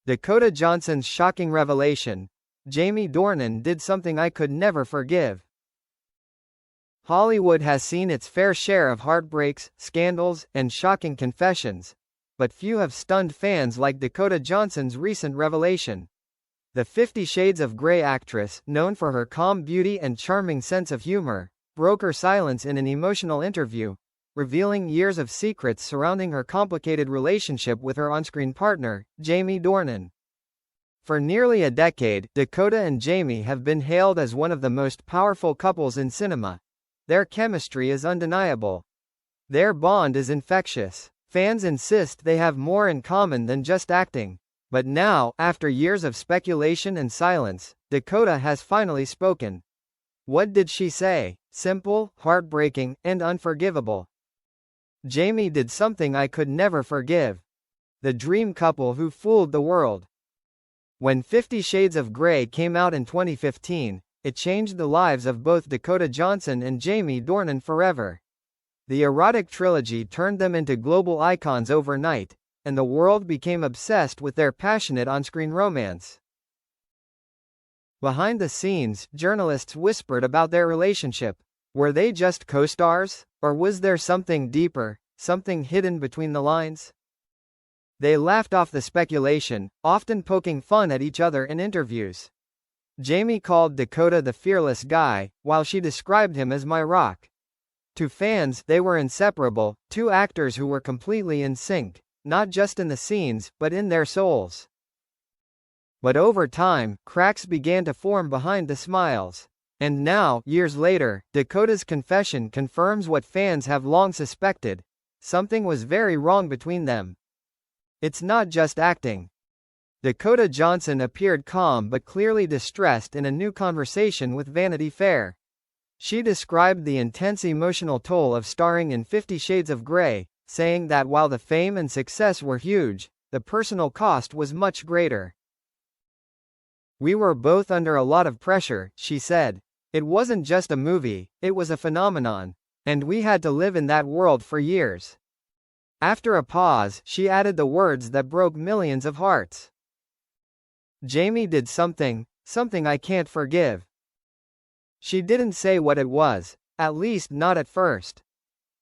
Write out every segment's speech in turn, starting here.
Dakota Johnson's shocking revelation. Jamie Dornan did something I could never forgive. Hollywood has seen its fair share of heartbreaks, scandals, and shocking confessions, but few have stunned fans like Dakota Johnson's recent revelation. The 50 Shades of Grey actress, known for her calm beauty and charming sense of humor, broke her silence in an emotional interview, revealing years of secrets surrounding her complicated relationship with her on-screen partner, Jamie Dornan. For nearly a decade, Dakota and Jamie have been hailed as one of the most powerful couples in cinema. Their chemistry is undeniable. Their bond is infectious. Fans insist they have more in common than just acting. But now, after years of speculation and silence, Dakota has finally spoken. What did she say? Simple, heartbreaking, and unforgivable. Jamie did something I could never forgive. The dream couple who fooled the world. When 50 Shades of Grey came out in 2015, it changed the lives of both Dakota Johnson and Jamie Dornan forever. The erotic trilogy turned them into global icons overnight, and the world became obsessed with their passionate on-screen romance. Behind the scenes, journalists whispered about their relationship. Were they just co-stars? Or was there something deeper, something hidden between the lines? They laughed off the speculation, often poking fun at each other in interviews. Jamie called Dakota the fearless guy, while she described him as my rock. To fans, they were inseparable, two actors who were completely in sync, not just in the scenes, but in their souls. But over time, cracks began to form behind the smiles. And now, years later, Dakota's confession confirms what fans have long suspected. Something was very wrong between them. It's not just acting. Dakota Johnson appeared calm but clearly distressed in a new conversation with Vanity Fair. She described the intense emotional toll of starring in 50 Shades of Grey, saying that while the fame and success were huge, the personal cost was much greater. We were both under a lot of pressure, she said. It wasn't just a movie, it was a phenomenon. And we had to live in that world for years. After a pause, she added the words that broke millions of hearts. Jamie did something I can't forgive. She didn't say what it was, at least not at first.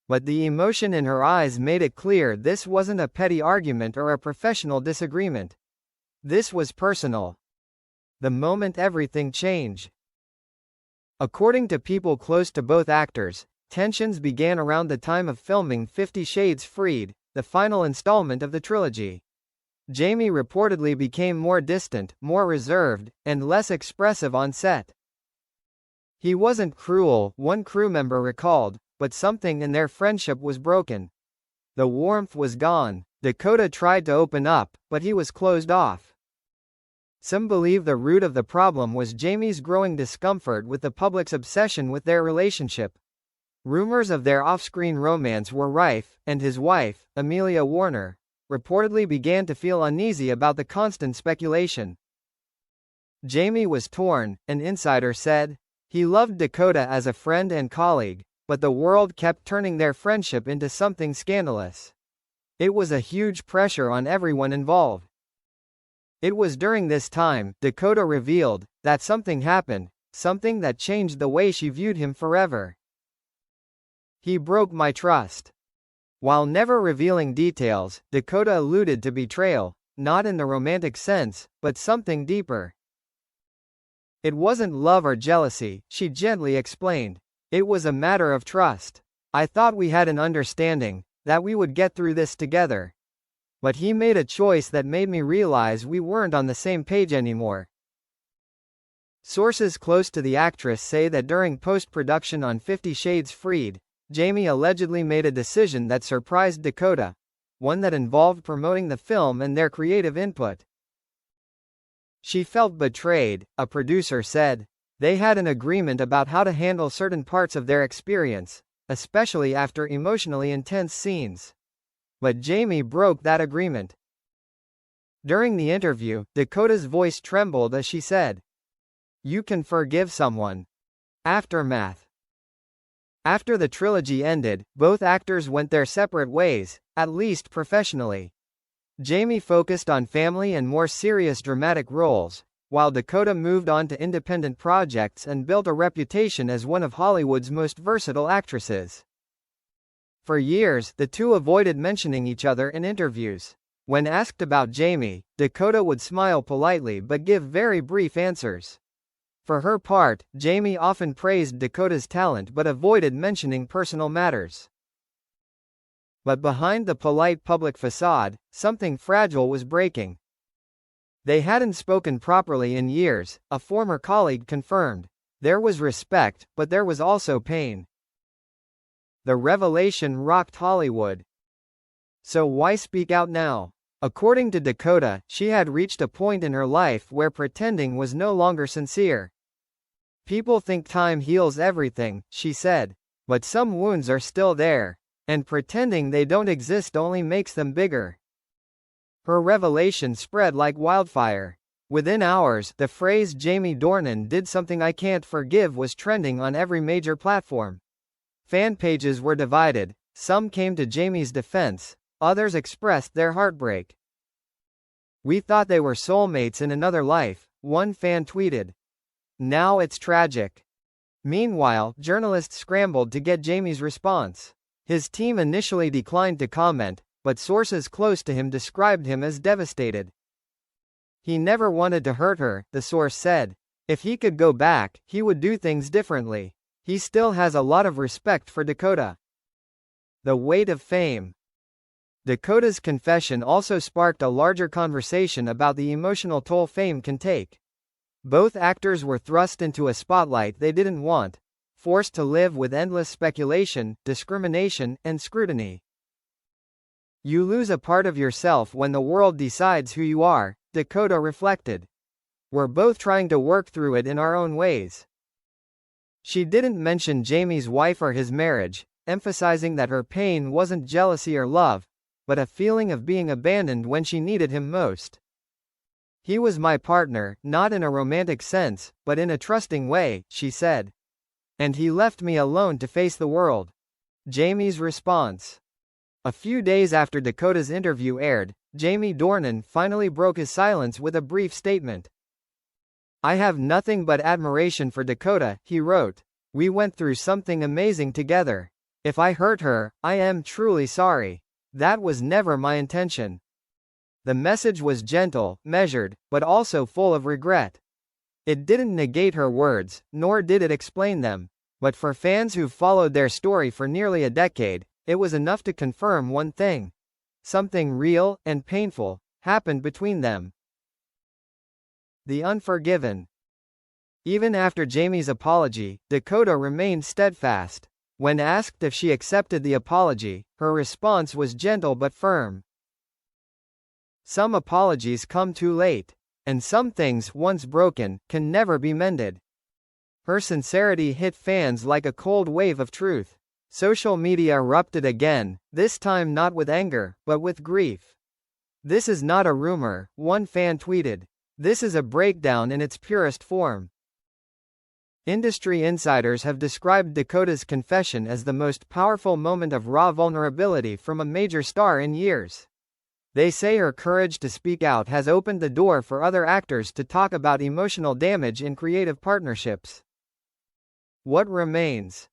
But the emotion in her eyes made it clear this wasn't a petty argument or a professional disagreement. This was personal. The moment everything changed. According to people close to both actors, tensions began around the time of filming 50 Shades Freed, the final installment of the trilogy. Jamie reportedly became more distant, more reserved, and less expressive on set. He wasn't cruel, one crew member recalled, but something in their friendship was broken. The warmth was gone. Dakota tried to open up, but he was closed off. Some believe the root of the problem was Jamie's growing discomfort with the public's obsession with their relationship. Rumors of their off-screen romance were rife, and his wife, Amelia Warner, reportedly began to feel uneasy about the constant speculation. Jamie was torn, an insider said. He loved Dakota as a friend and colleague, but the world kept turning their friendship into something scandalous. It was a huge pressure on everyone involved. It was during this time, Dakota revealed, that something happened, something that changed the way she viewed him forever. He broke my trust. While never revealing details, Dakota alluded to betrayal, not in the romantic sense, but something deeper. It wasn't love or jealousy, she gently explained. It was a matter of trust. I thought we had an understanding, that we would get through this together. But he made a choice that made me realize we weren't on the same page anymore. Sources close to the actress say that during post-production on 50 Shades Freed, Jamie allegedly made a decision that surprised Dakota, one that involved promoting the film and their creative input. She felt betrayed, a producer said. They had an agreement about how to handle certain parts of their experience, especially after emotionally intense scenes. But Jamie broke that agreement. During the interview, Dakota's voice trembled as she said, "You can forgive someone." Aftermath. After the trilogy ended, both actors went their separate ways, at least professionally. Jamie focused on family and more serious dramatic roles, while Dakota moved on to independent projects and built a reputation as one of Hollywood's most versatile actresses. For years, the two avoided mentioning each other in interviews. When asked about Jamie, Dakota would smile politely but give very brief answers. For her part, Jamie often praised Dakota's talent but avoided mentioning personal matters. But behind the polite public facade, something fragile was breaking. They hadn't spoken properly in years, a former colleague confirmed. There was respect, but there was also pain. The revelation rocked Hollywood. So why speak out now? According to Dakota, she had reached a point in her life where pretending was no longer sincere. People think time heals everything, she said. But some wounds are still there. And pretending they don't exist only makes them bigger. Her revelation spread like wildfire. Within hours, the phrase "Jamie Dornan did something I can't forgive" was trending on every major platform. Fan pages were divided. Some came to Jamie's defense, others expressed their heartbreak. "We thought they were soulmates in another life," one fan tweeted. "Now it's tragic." Meanwhile, journalists scrambled to get Jamie's response. His team initially declined to comment, but sources close to him described him as devastated. "He never wanted to hurt her," the source said. "If he could go back, he would do things differently. He still has a lot of respect for Dakota." The weight of fame. Dakota's confession also sparked a larger conversation about the emotional toll fame can take. Both actors were thrust into a spotlight they didn't want, forced to live with endless speculation, discrimination, and scrutiny. "You lose a part of yourself when the world decides who you are," Dakota reflected. "We're both trying to work through it in our own ways." She didn't mention Jamie's wife or his marriage, emphasizing that her pain wasn't jealousy or love, but a feeling of being abandoned when she needed him most. "He was my partner, not in a romantic sense, but in a trusting way," she said. "And he left me alone to face the world." Jamie's response. A few days after Dakota's interview aired, Jamie Dornan finally broke his silence with a brief statement. "I have nothing but admiration for Dakota," he wrote. "We went through something amazing together. If I hurt her, I am truly sorry. That was never my intention." The message was gentle, measured, but also full of regret. It didn't negate her words, nor did it explain them. But for fans who've followed their story for nearly a decade, it was enough to confirm one thing. Something real, and painful, happened between them. The Unforgiven. Even after Jamie's apology, Dakota remained steadfast. When asked if she accepted the apology, her response was gentle but firm. "Some apologies come too late. And some things, once broken, can never be mended." Her sincerity hit fans like a cold wave of truth. Social media erupted again, this time not with anger, but with grief. "This is not a rumor," one fan tweeted. "This is a breakdown in its purest form." Industry insiders have described Dakota's confession as the most powerful moment of raw vulnerability from a major star in years. They say her courage to speak out has opened the door for other actors to talk about emotional damage in creative partnerships. What remains?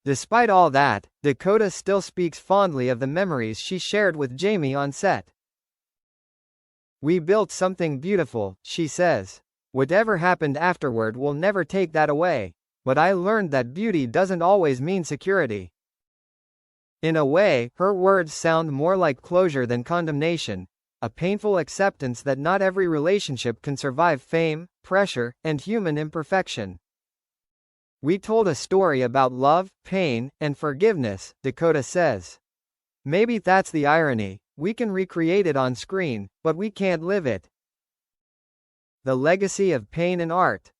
Despite all that, Dakota still speaks fondly of the memories she shared with Jamie on set. "We built something beautiful," she says. "Whatever happened afterward will never take that away. But I learned that beauty doesn't always mean security." In a way, her words sound more like closure than condemnation, a painful acceptance that not every relationship can survive fame, pressure, and human imperfection. "We told a story about love, pain, and forgiveness," Dakota says. "Maybe that's the irony. We can recreate it on screen, but we can't live it." The legacy of pain and art.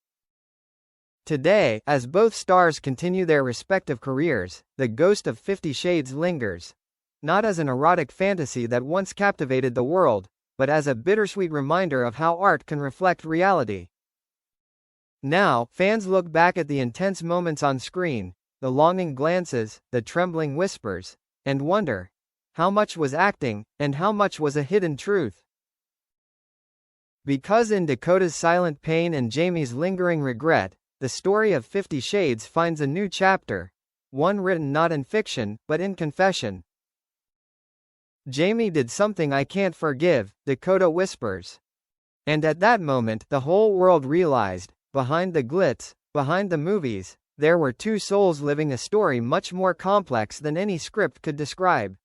Today, as both stars continue their respective careers, the ghost of 50 Shades lingers. Not as an erotic fantasy that once captivated the world, but as a bittersweet reminder of how art can reflect reality. Now, fans look back at the intense moments on screen, the longing glances, the trembling whispers, and wonder, How much was acting, and how much was a hidden truth? Because in Dakota's silent pain and Jamie's lingering regret, the story of 50 Shades finds a new chapter. One written not in fiction, but in confession. Jamie did something I can't forgive, Dakota whispers. And at that moment, the whole world realized, behind the glitz, behind the movies, there were two souls living a story much more complex than any script could describe.